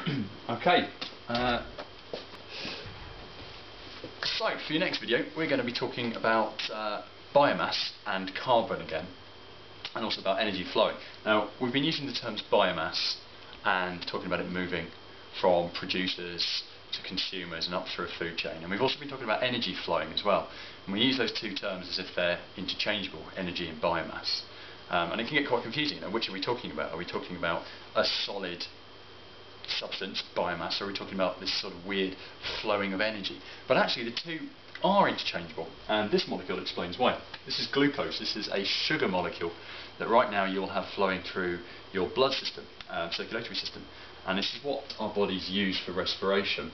Okay, so for your next video we're going to be talking about biomass and carbon again, and also about energy flowing. Now, we've been using the terms biomass and talking about it moving from producers to consumers and up through a food chain, and we've also been talking about energy flowing as well, and we use those two terms as if they're interchangeable, energy and biomass, and it can get quite confusing. Now, which are we talking about? Are we talking about a solid substance, biomass, or are we talking about this sort of weird flowing of energy? But actually the two are interchangeable, and this molecule explains why. This is glucose. This is a sugar molecule that right now you'll have flowing through your blood system, circulatory system, and this is what our bodies use for respiration.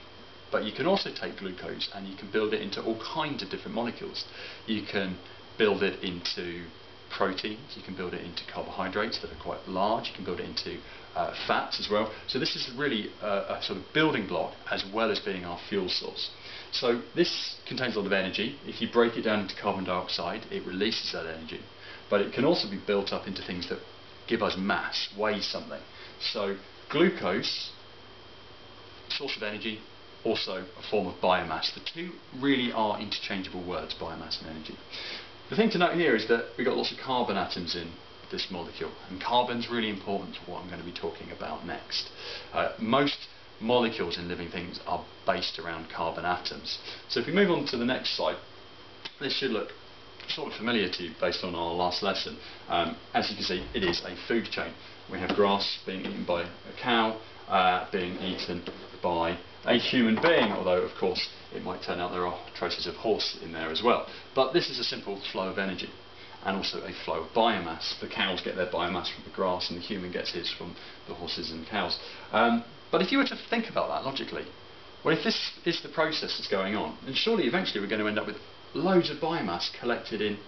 But you can also take glucose and you can build it into all kinds of different molecules. You can build it into proteins, you can build it into carbohydrates that are quite large, you can build it into fats as well. So this is really a sort of building block as well as being our fuel source. So this contains a lot of energy. If you break it down into carbon dioxide, it releases that energy, but it can also be built up into things that give us mass, weigh something. So glucose, source of energy, also a form of biomass. The two really are interchangeable words, biomass and energy. The thing to note here is that we've got lots of carbon atoms in this molecule, and carbon's really important to what I'm going to be talking about next. Most molecules in living things are based around carbon atoms. So if we move on to the next slide, this should look sort of familiar to you based on our last lesson. As you can see, it is a food chain. We have grass being eaten by a cow, being eaten by a human being, although of course it might turn out there are traces of horse in there as well. But this is a simple flow of energy, and also a flow of biomass. The cows get their biomass from the grass and the human gets his from the horses and cows. But if you were to think about that logically, well, if this is the process that's going on, then surely eventually we're going to end up with loads of biomass collected in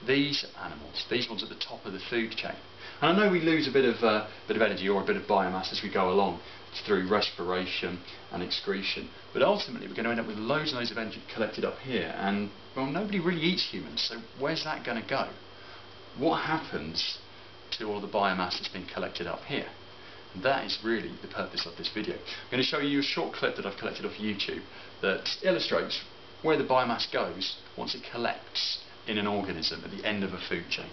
these animals, these ones at the top of the food chain. And I know we lose a bit of energy or a bit of biomass as we go along through respiration and excretion, but ultimately we're going to end up with loads and loads of energy collected up here, and well, nobody really eats humans, so where's that going to go? What happens to all the biomass that's been collected up here? And that is really the purpose of this video. I'm going to show you a short clip that I've collected off YouTube that illustrates where the biomass goes once it collects in an organism at the end of a food chain.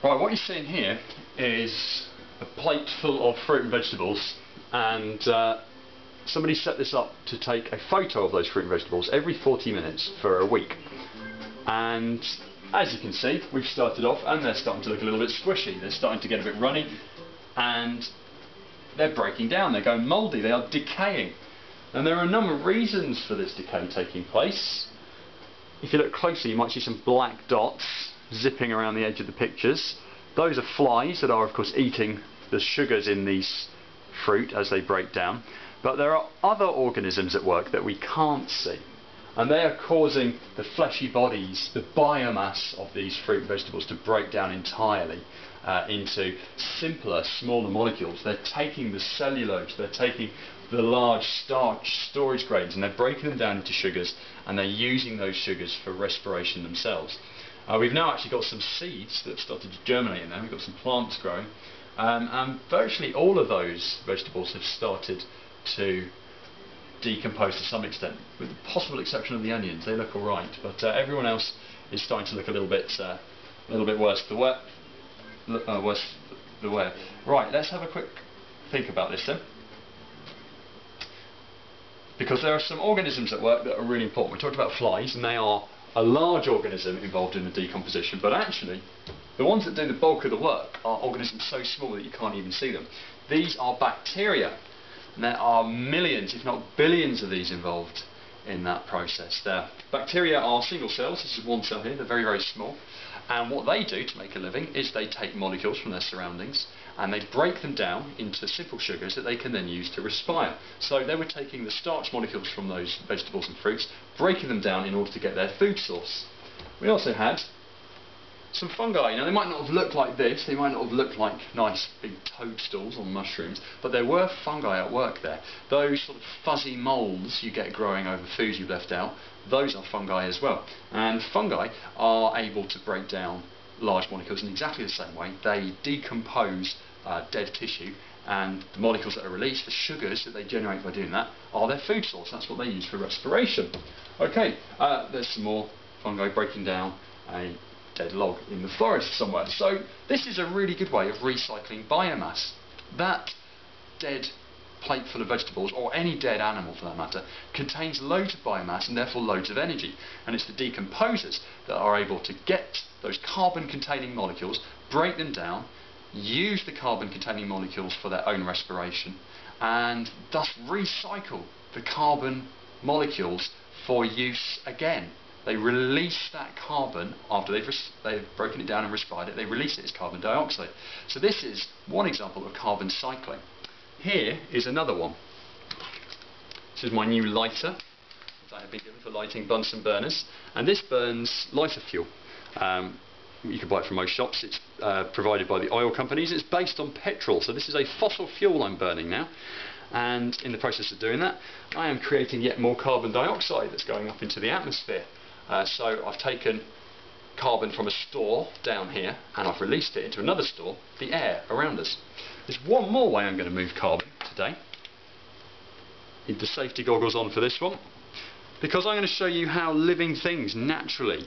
Right, what you're seeing here is a plate full of fruit and vegetables, and somebody set this up to take a photo of those fruit and vegetables every 40 minutes for a week. And as you can see, we've started off and they're starting to look a little bit squishy, they're starting to get a bit runny, and they're breaking down, they're going mouldy, they are decaying. And there are a number of reasons for this decay taking place. If you look closely, you might see some black dots zipping around the edge of the pictures. Those are flies that are of course eating the sugars in these fruit as they break down. But there are other organisms at work that we can't see, and they are causing the fleshy bodies, the biomass of these fruit and vegetables to break down entirely into simpler, smaller molecules. They're taking the cellulose, they're taking the large starch storage grains, and they're breaking them down into sugars, and they're using those sugars for respiration themselves. We've now actually got some seeds that have started to germinate in there, we've got some plants growing, and virtually all of those vegetables have started to decompose to some extent, with the possible exception of the onions. They look alright, but everyone else is starting to look a little bit worse the wear. Right, let's have a quick think about this then, because there are some organisms at work that are really important. We talked about flies, and they are a large organism involved in the decomposition, but actually the ones that do the bulk of the work are organisms so small that you can't even see them. These are bacteria, and there are millions, if not billions, of these involved in that process there. Bacteria are single cells. This is one cell here, they're very, very small, and what they do to make a living is they take molecules from their surroundings and they break them down into simple sugars that they can then use to respire. So they were taking the starch molecules from those vegetables and fruits, breaking them down in order to get their food source. We also had some fungi. Now they might not have looked like this, they might not have looked like nice big toadstools on mushrooms, but there were fungi at work there. Those sort of fuzzy moulds you get growing over foods you've left out, those are fungi as well. And fungi are able to break down large molecules in exactly the same way. They decompose dead tissue, and the molecules that are released, the sugars that they generate by doing that, are their food source. That's what they use for respiration. Okay, there's some more fungi breaking down a dead log in the forest somewhere. So this is a really good way of recycling biomass. That dead plate full of vegetables, or any dead animal for that matter, contains loads of biomass and therefore loads of energy. And it's the decomposers that are able to get those carbon containing molecules, break them down, use the carbon containing molecules for their own respiration, and thus recycle the carbon molecules for use again. They release that carbon after they've broken it down and respired it. They release it as carbon dioxide. So this is one example of carbon cycling. Here is another one. This is my new lighter that I have been given for lighting Bunsen burners, and this burns lighter fuel. You can buy it from most shops. It's provided by the oil companies. It's based on petrol, so this is a fossil fuel I'm burning now. And in the process of doing that, I am creating yet more carbon dioxide that's going up into the atmosphere. So I've taken carbon from a store down here and I've released it into another store, the air around us. There's one more way I'm going to move carbon today. Need the safety goggles on for this one, because I'm going to show you how living things naturally,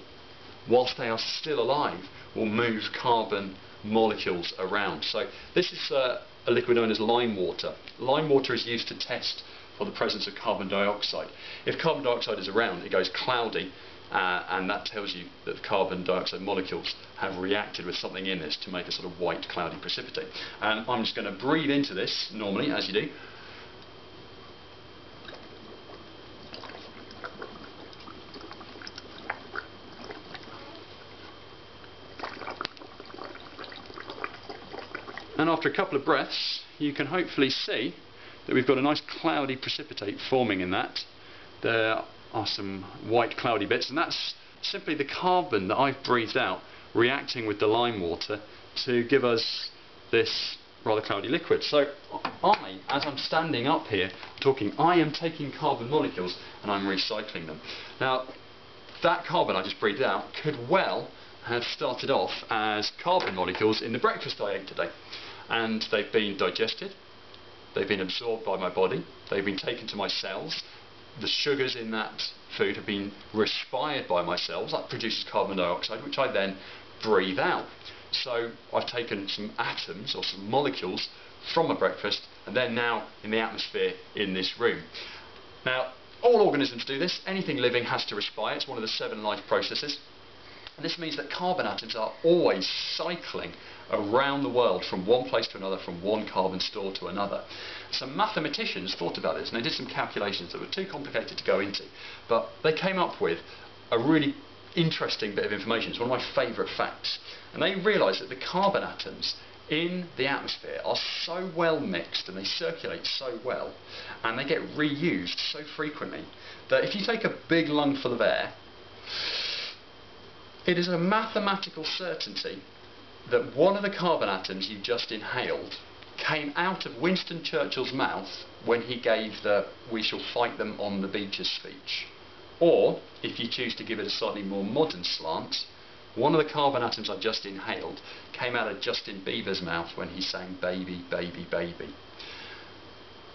whilst they are still alive, will move carbon molecules around. So this is a liquid known as lime water. Lime water is used to test for the presence of carbon dioxide. If carbon dioxide is around, it goes cloudy, and that tells you that the carbon dioxide molecules have reacted with something in this to make a sort of white cloudy precipitate. And I'm just going to breathe into this normally, as you do. And after a couple of breaths, you can hopefully see that we've got a nice cloudy precipitate forming in that. There are some white cloudy bits, and that's simply the carbon that I've breathed out reacting with the lime water to give us this rather cloudy liquid. So I, as I'm standing up here talking, I am taking carbon molecules and I'm recycling them. Now, that carbon I just breathed out could well have started off as carbon molecules in the breakfast I ate today. And they've been digested, they've been absorbed by my body, they've been taken to my cells. The sugars in that food have been respired by my cells. That produces carbon dioxide, which I then breathe out. So I've taken some atoms or some molecules from my breakfast, and they're now in the atmosphere in this room. Now, all organisms do this. Anything living has to respire. It's one of the 7 life processes. And this means that carbon atoms are always cycling around the world from one place to another, from one carbon store to another. Some mathematicians thought about this and they did some calculations that were too complicated to go into, but they came up with a really interesting bit of information. It's one of my favourite facts. And they realised that the carbon atoms in the atmosphere are so well mixed and they circulate so well and they get reused so frequently that if you take a big lungful of air, it is a mathematical certainty that one of the carbon atoms you just inhaled came out of Winston Churchill's mouth when he gave the "we shall fight them on the beaches" speech. Or, if you choose to give it a slightly more modern slant, one of the carbon atoms I just inhaled came out of Justin Bieber's mouth when he sang "Baby, Baby, Baby."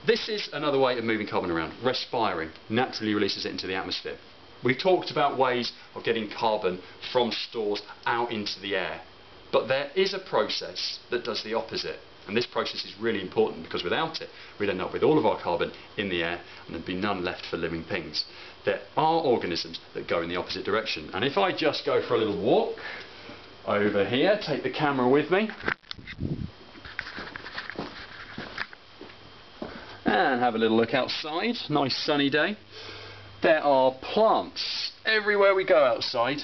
This is another way of moving carbon around. Respiring naturally releases it into the atmosphere. We've talked about ways of getting carbon from stores out into the air. But there is a process that does the opposite. And this process is really important because without it, we'd end up with all of our carbon in the air and there'd be none left for living things. There are organisms that go in the opposite direction. And if I just go for a little walk over here, take the camera with me, and have a little look outside, nice sunny day. There are plants everywhere we go outside.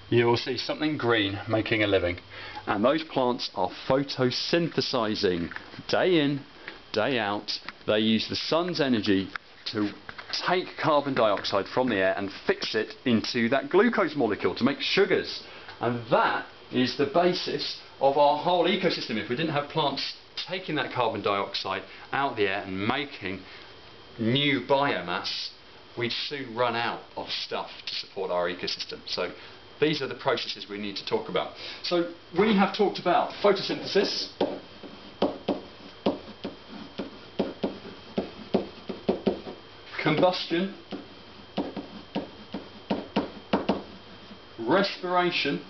You will see something green making a living, and those plants are photosynthesizing day in, day out. They use the sun's energy to take carbon dioxide from the air and fix it into that glucose molecule to make sugars, and that is the basis of our whole ecosystem. If we didn't have plants taking that carbon dioxide out of the air and making new biomass, we'd soon run out of stuff to support our ecosystem. So these are the processes we need to talk about. So we have talked about photosynthesis, combustion, respiration,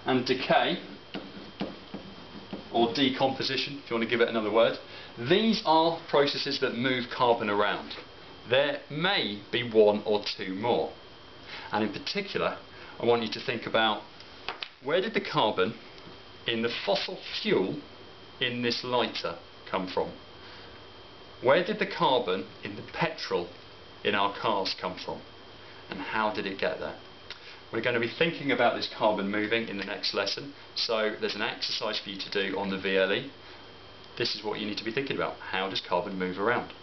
and decay, or decomposition if you want to give it another word. These are processes that move carbon around. There may be one or two more, and in particular I want you to think about, where did the carbon in the fossil fuel in this lighter come from? Where did the carbon in the petrol in our cars come from, and how did it get there? We're going to be thinking about this carbon moving in the next lesson, so there's an exercise for you to do on the VLE. This is what you need to be thinking about. How does carbon move around?